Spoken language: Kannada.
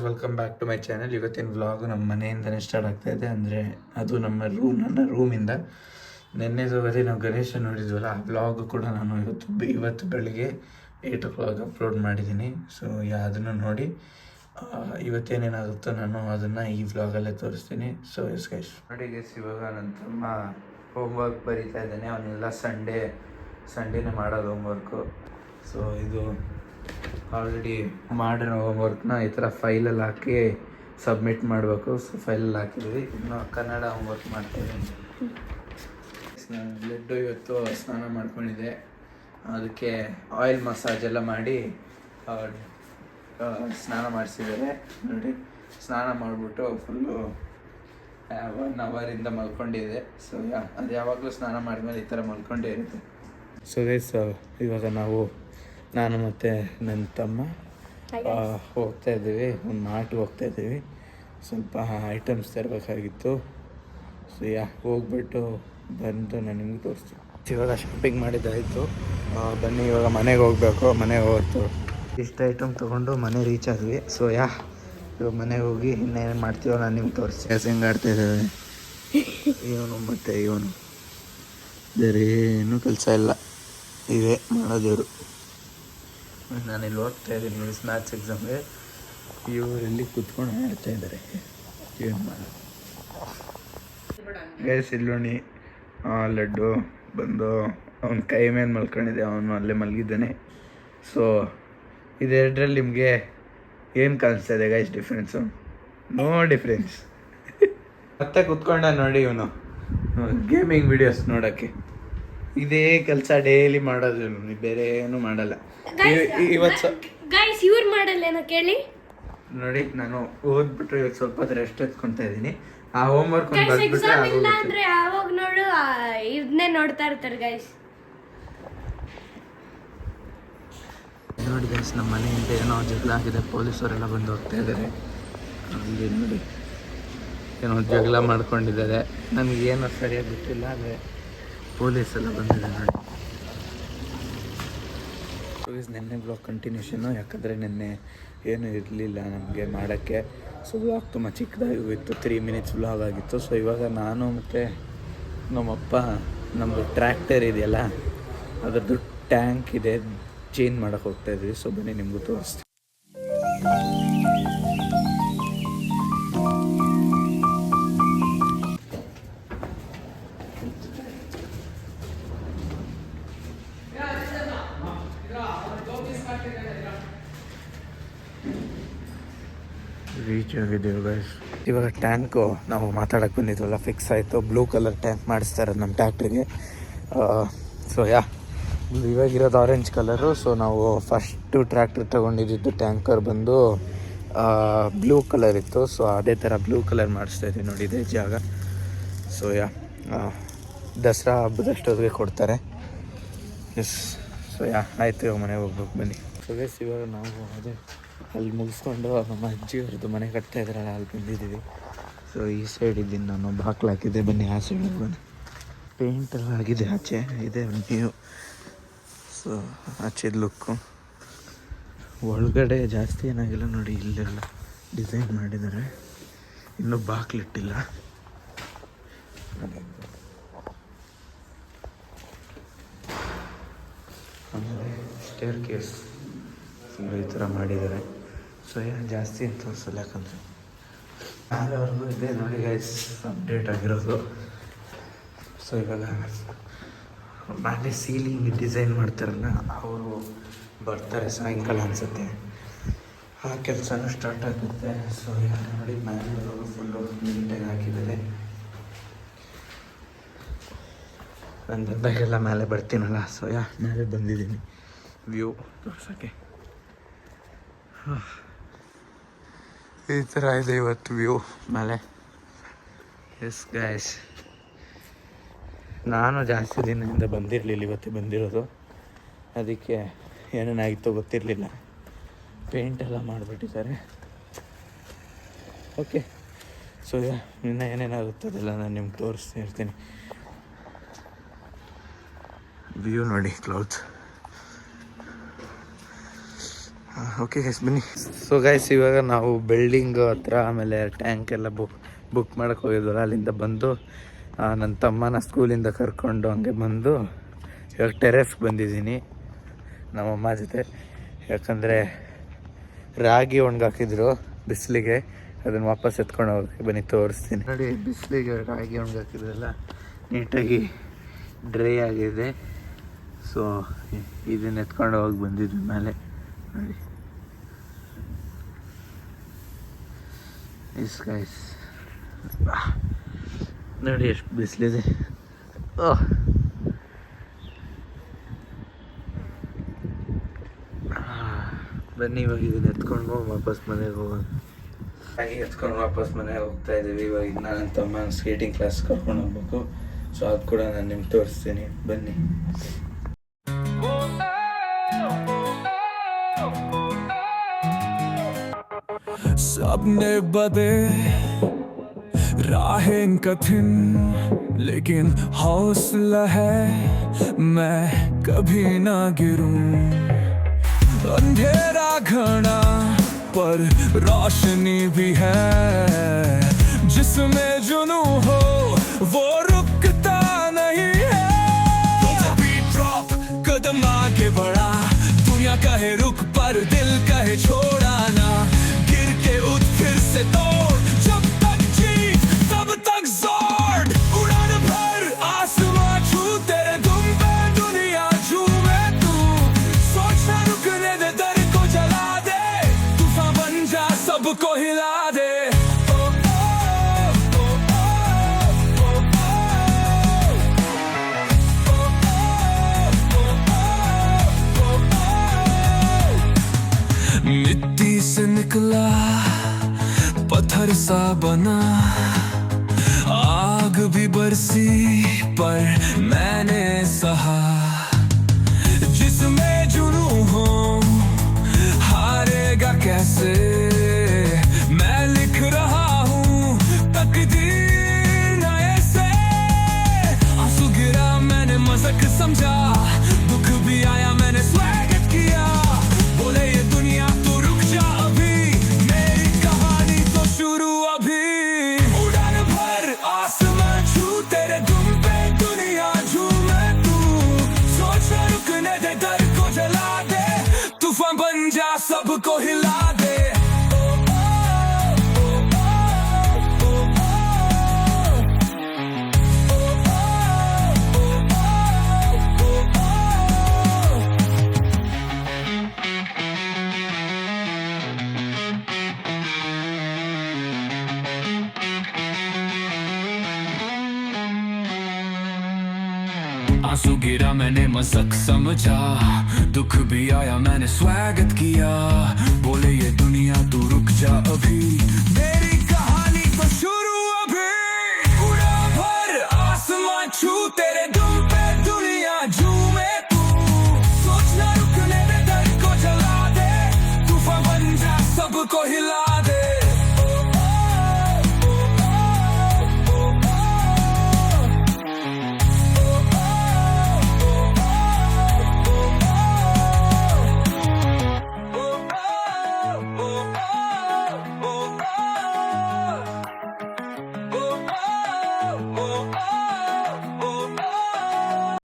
Welcome back to my channel. ಇವತ್ತಿನ ವ್ಲಾಗ್ ನಮ್ಮ ಮನೆಯಿಂದನೇ ಸ್ಟಾರ್ಟ್ ಆಗ್ತಾ ಇದೆ. ಅಂದರೆ ಅದು ನನ್ನ ರೂಮಿಂದ. ನಿನ್ನೆದು ಬರೀ ನಾವು ಗಣೇಶ ನೋಡಿದ್ವಲ್ಲ, ಆ ವ್ಲಾಗ್ ಕೂಡ ನಾನು ಇವತ್ತು ಬೆಳಿಗ್ಗೆ 8 o'clock ಅಪ್ಲೋಡ್ ಮಾಡಿದ್ದೀನಿ. ಸೊ ಅದನ್ನು ನೋಡಿ ಇವತ್ತೇನೇನಾಗುತ್ತೋ ನಾನು ಅದನ್ನು ಈ ವ್ಲಾಗಲ್ಲೇ ತೋರಿಸ್ತೀನಿ. ಸೊ ಎಸ್ ಗೈಸ್, ನೋಡಿ ಗೈಸ್, ಇವಾಗ ನನ್ನ ತಮ್ಮ ಹೋಮ್ವರ್ಕ್ ಬರೀತಾ ಇದ್ದಾನೆ. ಅವನ್ನೆಲ್ಲ ಸಂಡೇನೇ ಮಾಡೋದು ಹೋಮ್ವರ್ಕು. ಸೊ ಇದು ಆಲ್ರೆಡಿ ಮಾಡಿರೋ ಹೋಮ್ವರ್ಕ್ನ ಈ ಥರ ಫೈಲಲ್ಲಿ ಹಾಕಿ ಸಬ್ಮಿಟ್ ಮಾಡಬೇಕು. ಸೊ ಫೈಲಲ್ಲಿ ಹಾಕಿದ್ವಿ. ಇನ್ನು ಕನ್ನಡ ಹೋಮ್ವರ್ಕ್ ಮಾಡ್ತಾಯಿದ್ದೀನಿ. ಬ್ಲಡ್ಡು ಇವತ್ತು ಸ್ನಾನ ಮಾಡ್ಕೊಂಡಿದ್ದೆ. ಅದಕ್ಕೆ ಆಯಿಲ್ ಮಸಾಜ್ ಎಲ್ಲ ಮಾಡಿ ಸ್ನಾನ ಮಾಡಿಸಿದ್ದಾರೆ. ನೋಡಿ, ಸ್ನಾನ ಮಾಡಿಬಿಟ್ಟು ಫುಲ್ಲು 1 ಅವರಿಂದ ಮಲ್ಕೊಂಡಿದೆ. ಸೊ ಅದು ಯಾವಾಗಲೂ ಸ್ನಾನ ಮಾಡಿದ್ಮೇಲೆ ಈ ಥರ ಮಲ್ಕೊಂಡೇ ಇರುತ್ತೆ. ಸೊ ಗೈಸ್, ಇವಾಗ ನಾನು ಮತ್ತು ನನ್ನ ತಮ್ಮ ಹೋಗ್ತಾ ಇದ್ದೀವಿ. ಒಂದು ಮಾರ್ಟ್ಗೆ ಹೋಗ್ತಾ ಇದ್ದೀವಿ. ಸ್ವಲ್ಪ ಐಟಮ್ಸ್ ತರಬೇಕಾಗಿತ್ತು. ಸೊ ಹೋಗ್ಬಿಟ್ಟು ಬಂದು ನಾನು ನಿಮ್ಗೆ ತೋರಿಸ್ತೀನಿ. ಇವಾಗ ಶಾಪಿಂಗ್ ಮಾಡಿದ್ದಾಯಿತು. ಬನ್ನಿ ಇವಾಗ ಮನೆಗೆ ಹೋಗಬೇಕು. ಮನೆಗೆ ಹೋಗ್ತು ಇಷ್ಟು ಐಟಮ್ ತೊಗೊಂಡು ಮನೆ ರೀಚ್ ಆದ್ವಿ. ಸೊ ಇವಾಗ ಮನೆಗೆ ಹೋಗಿ ಇನ್ನೇನು ಮಾಡ್ತೀವೋ ನಾನು ನಿಮ್ಗೆ ತೋರಿಸ್ತೀನಿ. ಹೆಂಗೆ ಆಡ್ತಾಯಿದ್ದೇವೆ ಇವನು ಮತ್ತು ಇವನು. ಬೇರೆ ಏನೂ ಕೆಲಸ ಇಲ್ಲ, ಇವೇ ಮಾಡೋದೇವರು. ನಾನಿಲ್ಲಿ ಓದ್ತಾ ಇದ್ದೀನಿ ನೋಡಿ, ಮ್ಯಾಥ್ಸ್ ಎಕ್ಸಾಮ್ಗೆ. ಇವರಲ್ಲಿ ಕೂತ್ಕೊಂಡು ಆಡ್ತಾ ಇದ್ದಾರೆ. ಏನು ಮಾಡೋದು ಗೈಸ್? ಇಲ್ಲೋಣಿ ಲಡ್ಡು ಬಂದು ಅವನ ಕೈ ಮೇಲೆ ಮಲ್ಕೊಂಡಿದ್ದೆ, ಅವನು ಅಲ್ಲೇ ಮಲಗಿದ್ದಾನೆ. ಸೊ ಇದೆರಡರಲ್ಲಿ ನಿಮಗೆ ಏನು ಕಾಣಿಸ್ತಾ ಇದೆ ಗೈಸ್ ಡಿಫ್ರೆನ್ಸು? No difference. ಮತ್ತೆ ಕೂತ್ಕೊಂಡ ನೋಡಿ ಇವನು ಗೇಮಿಂಗ್ ವಿಡಿಯೋಸ್ ನೋಡೋಕ್ಕೆ. ಇದೇ ಕೆಲಸ ಡೈಲಿ ಮಾಡೋದು, ಬೇರೆ ಏನು ಮಾಡಲ್ಲ. ಇವತ್ತು ಇವ್ರು ಮಾಡಲ್ಲ ಕೇಳಿ ನೋಡಿ, ನಾನು ಓದ್ಬಿಟ್ರೆ ಇವತ್ತು ಸ್ವಲ್ಪ ರೆಸ್ಟ್ ಎತ್ಕೊತಾ ಇದ್ದೀನಿ. ಆ ಹೋಮ್ವರ್ಕ್ ಒಂದು ಬರ್ಬಿಟ್ರೆ ಅಂದ್ರೆ ಯಾವಾಗ ನೋಡು ಇದನ್ನೇ ನೋಡ್ತಾ ಇರ್ತಾರೆ ಗೈಸ್. ನೋಡಿ ಗೈಸ್, ನಮ್ಮ ಮನೆಯಿಂದ ಏನೋ ಜಗಳ ಆಗಿದೆ. ಪೊಲೀಸವರೆಲ್ಲ ಬಂದು ಹೋಗ್ತಾ ಇದ್ದಾರೆ. ಅಲ್ಲಿ ನೋಡಿ ಏನೋ ಜಗಳ ಮಾಡ್ಕೊಂಡಿದ್ದಾರೆ. ನನಗೇನೋ ಸರಿಯಾಗಿ ಗೊತ್ತಿಲ್ಲ, ಆದರೆ ಪೊಲೀಸೆಲ್ಲ ಬಂದಿದೆ ನೋಡಿ. ನಿನ್ನೆ ಬ್ಲಾಗ್ ಕಂಟಿನ್ಯೂಷನ್ನು, ಯಾಕಂದರೆ ನಿನ್ನೆ ಏನೂ ಇರಲಿಲ್ಲ ನಮಗೆ ಮಾಡೋಕ್ಕೆ. ಸೊ ಬ್ಲಾಗ್ ತುಂಬ ಚಿಕ್ಕದಾಗಿ ಹೋಗಿತ್ತು, 3 minutes ಬ್ಲಾಗ್ ಆಗಿತ್ತು. ಸೊ ಇವಾಗ ನಾನು ಮತ್ತು ನಮ್ಮಪ್ಪ ನಮ್ಮದು ಟ್ರ್ಯಾಕ್ಟರ್ ಇದೆಯಲ್ಲ, ಅದರದ್ದು ಟ್ಯಾಂಕ್ ಇದೆ, ಚೇಂಜ್ ಮಾಡೋಕ್ಕೆ ಹೋಗ್ತಾಯಿದ್ವಿ. ಸೊ ಬನ್ನಿ ನಿಮಗೂ ತೋರಿಸ್ತೀನಿ. ರೀಚ್ ಆಗಿದ್ದೀವಿ ಗೈಸ್. ಇವಾಗ ಟ್ಯಾಂಕು ನಾವು ಮಾತಾಡೋಕ್ಕೆ ಬಂದಿದ್ವಲ್ಲ, ಫಿಕ್ಸ್ ಆಯಿತು. ಬ್ಲೂ ಕಲರ್ ಟ್ಯಾಂಕ್ ಮಾಡಿಸ್ತಾ ಇರೋದು ನಮ್ಮ ಟ್ಯಾಕ್ಟ್ರಿಗೆ. ಸೊ ಇವಾಗಿರೋದು ಆರೆಂಜ್ ಕಲರು. ಸೊ ನಾವು ಫಸ್ಟು ಟ್ರ್ಯಾಕ್ಟರ್ ತೊಗೊಂಡಿದ್ದು ಟ್ಯಾಂಕರ್ ಬಂದು ಬ್ಲೂ ಕಲರ್ ಇತ್ತು. ಸೊ ಅದೇ ಥರ ಬ್ಲೂ ಕಲರ್ ಮಾಡಿಸ್ತಾಯಿದ್ವಿ ನೋಡಿ, ಇದೇ ಜಾಗ. ಸೊ ದಸರಾ ಹಬ್ಬದಷ್ಟೊತ್ತಿಗೆ ಕೊಡ್ತಾರೆ. ಎಸ್. ಸೊ ಆಯಿತು, ಇವಾಗ ಮನೆಗೆ ಹೋಗ್ಬೇಕು ಬನ್ನಿ. ಸೊ ಗೈಸ್, ಇವಾಗ ನಾವು ಅಲ್ಲಿ ಮುಗಿಸ್ಕೊಂಡು ನಮ್ಮ ಅಜ್ಜಿಯವ್ರದ್ದು ಮನೆ ಕಟ್ತಾ ಇದ್ರಲ್ಲ, ಅಲ್ಲಿ ಬಂದಿದ್ದೀವಿ. ಸೊ ಈ ಸೈಡ್ ಇದ್ದೀನಿ ನಾನು, ಬಾಕ್ಲು ಹಾಕಿದ್ದೆ. ಬನ್ನಿ ಆ ಸೈಡ್ ಹೋಗೋಣ. ಪೇಂಟ್ ಎಲ್ಲ ಆಗಿದೆ ಆಚೆ, ಇದೆ ನ್ಯೂ. So ಆಚೆದು look. ಒಳಗಡೆ ಜಾಸ್ತಿ ಏನಾಗಿಲ್ಲ ನೋಡಿ, ಇಲ್ಲೆಲ್ಲ ಡಿಸೈನ್ ಮಾಡಿದ್ದಾರೆ. ಇನ್ನೂ ಬಾಕ್ಲಿಟ್ಟಿಲ್ಲ. ಆಮೇಲೆ ಸ್ಟೇರ್ ಕೇಸ್ ಈ ಥರ ಮಾಡಿದ್ದಾರೆ. ಸೊ ಜಾಸ್ತಿ ಅಂತ ತೋರಿಸಲ್ಲ, ಯಾಕಂದರೆ ಅಲ್ಲಿವರೆಗೂ ಇದೆ ನೋಡಿ ಗೈಸ್ ಅಪ್ಡೇಟ್ ಆಗಿರೋದು. ಸೊ ಇವಾಗ ಮೇಲೆ ಸೀಲಿಂಗ್ ಡಿಸೈನ್ ಮಾಡ್ತಾರಲ್ಲ, ಅವರು ಬರ್ತಾರೆ ಸಾಯಂಕಾಲ ಅನಿಸುತ್ತೆ. ಆ ಕೆಲಸನೂ ಸ್ಟಾರ್ಟ್ ಆಗುತ್ತೆ. ಸೊ ನೋಡಿ, ಮೇಲೆ ಫುಲ್ಲು ನೀಟಾಗಿ ಹಾಕಿದ್ದಾರೆ. ನಾನು ಬಂದಾಗೆಲ್ಲ ಮೇಲೆ ಬರ್ತೀನಲ್ಲ, ಸೊ ಮೇಲೆ ಬಂದಿದ್ದೀನಿ ವ್ಯೂ ತೋರ್ಸೋಕ್ಕೆ. ಈ ಥರ ಇದೆ ಇವತ್ತು ವ್ಯೂ ಮೇಲೆ. ಎಸ್ ಗೈಸ್, ನಾನು ಜಾಸ್ತಿ ದಿನದಿಂದ ಬಂದಿರಲಿಲ್ಲ, ಇವತ್ತೇ ಬಂದಿರೋದು. ಅದಕ್ಕೆ ಏನೇನಾಗಿತ್ತೋ ಗೊತ್ತಿರಲಿಲ್ಲ. ಪೇಂಟೆಲ್ಲ ಮಾಡಿಬಿಟ್ಟಿದ್ದಾರೆ. ಓಕೆ. ಸೊ ಇನ್ನೂ ಏನೇನಾಗುತ್ತೆ ಅದೆಲ್ಲ ನಾನು ನಿಮ್ಗೆ ತೋರಿಸ್ತಾ ಇರ್ತೀನಿ. ವ್ಯೂ ನೋಡಿ, ಕ್ಲೌಡ್ಸ್ ಓಕೆ ಗೈಸ್ ಬನ್ನಿ. ಸೊ ಗೈಸ್ ಇವಾಗ ನಾವು ಬಿಲ್ಡಿಂಗ್ ಹತ್ರ ಆಮೇಲೆ ಟ್ಯಾಂಕ್ ಎಲ್ಲ ಬುಕ್ ಮಾಡೋಕ್ಕೆ ಹೋಗಿದ್ವಲ್ಲ, ಅಲ್ಲಿಂದ ಬಂದು ನನ್ನ ತಮ್ಮನ ಸ್ಕೂಲಿಂದ ಕರ್ಕೊಂಡು ಹಂಗೆ ಬಂದು ಇವಾಗ ಟೆರೆಸ್ಗೆ ಬಂದಿದ್ದೀನಿ ನಮ್ಮಮ್ಮ ಜೊತೆ. ಯಾಕಂದರೆ ರಾಗಿ ಒಣಗಾಕಿದ್ರು ಬಿಸಿಲಿಗೆ, ಅದನ್ನು ವಾಪಸ್ ಎತ್ಕೊಂಡು ಹೋಗೋಕ್ಕೆ ಬನ್ನಿ ತೋರಿಸ್ತೀನಿ. ನೋಡಿ ಬಿಸಿಲಿಗೆ ರಾಗಿ ಒಣಗಾಕಿದ್ರಲ್ಲ ನೀಟಾಗಿ ಡ್ರೈ ಆಗಿದೆ. ಸೊ ಇದನ್ನು ಎತ್ಕೊಂಡು ಹೋಗಿ ಬಂದಿದ್ವಿ ಮೇಲೆ. ನೋಡಿ ಇಸ್ ಗೈಸ್, ನೋಡಿ ಎಷ್ಟು ಬಿಸಿಲಿದೆ. ಬನ್ನಿ ಇವಾಗ ಇದನ್ನ ಎತ್ಕೊಂಡು ವಾಪಸ್ ಮನೆಗೆ ಹೋಗೋಣ. ಹಾಗೆ ಎತ್ಕೊಂಡು ವಾಪಸ್ ಮನೆಗೆ ಹೋಗ್ತಾ ಇದ್ದೀವಿ. ಇವಾಗ ಇನ್ನು ನನ್ನ ತಮ್ಮ ಸ್ಕೇಟಿಂಗ್ ಕ್ಲಾಸ್ ಕರ್ಕೊಂಡು ಹೋಗ್ಬೇಕು. ಸೊ ಅದು ಕೂಡ ನಾನು ನಿಮ್ಗೆ ತೋರಿಸ್ತೀನಿ, ಬನ್ನಿ. सपने बदे राहें कठिन, लेकिन हौसला है मैं कभी ना गिरूं। अंधेरा घना पर रोशनी भी है, जिसमें जुनू हो वो रुकता नहीं है। ड्रॉप कदम आगे बढ़ा, दुनिया कहे रुक पर दिल कहे छोड़ा ना। गिर के उठ फिर से तोड़, जब तक जीत तब तक जोर। उड़ान भर आसमां छू, तेरे दुम पे दुनिया झूमे तू। सोचना रुकने दे, दर को जला दे, तूफान बन जा सबको हिला दे। मिट्टी से निकला पत्थर सा बना, आग भी बरसी पर मैंने सहा। जिसमें जुनू हो हारेगा कैसे, मैं लिख रहा हूँ तकदीर नए से। आंसू गिरा मैंने मजाक समझा, दुख भी आया मैंने स्वागत किया। बोले ये दुनिया तू रुक जा अभी, मेरी कहानी तो शुरू अभी। उड़ान भर आसमां छू, तेरे दुम पे दुनिया झूमे तू। सोच रुकने दे, दर को जला दे, तूफान बन जा सबको हिला दे। आंसू गिरा मैंने मजाक समझा, दुख भी आया मैंने स्वागत किया।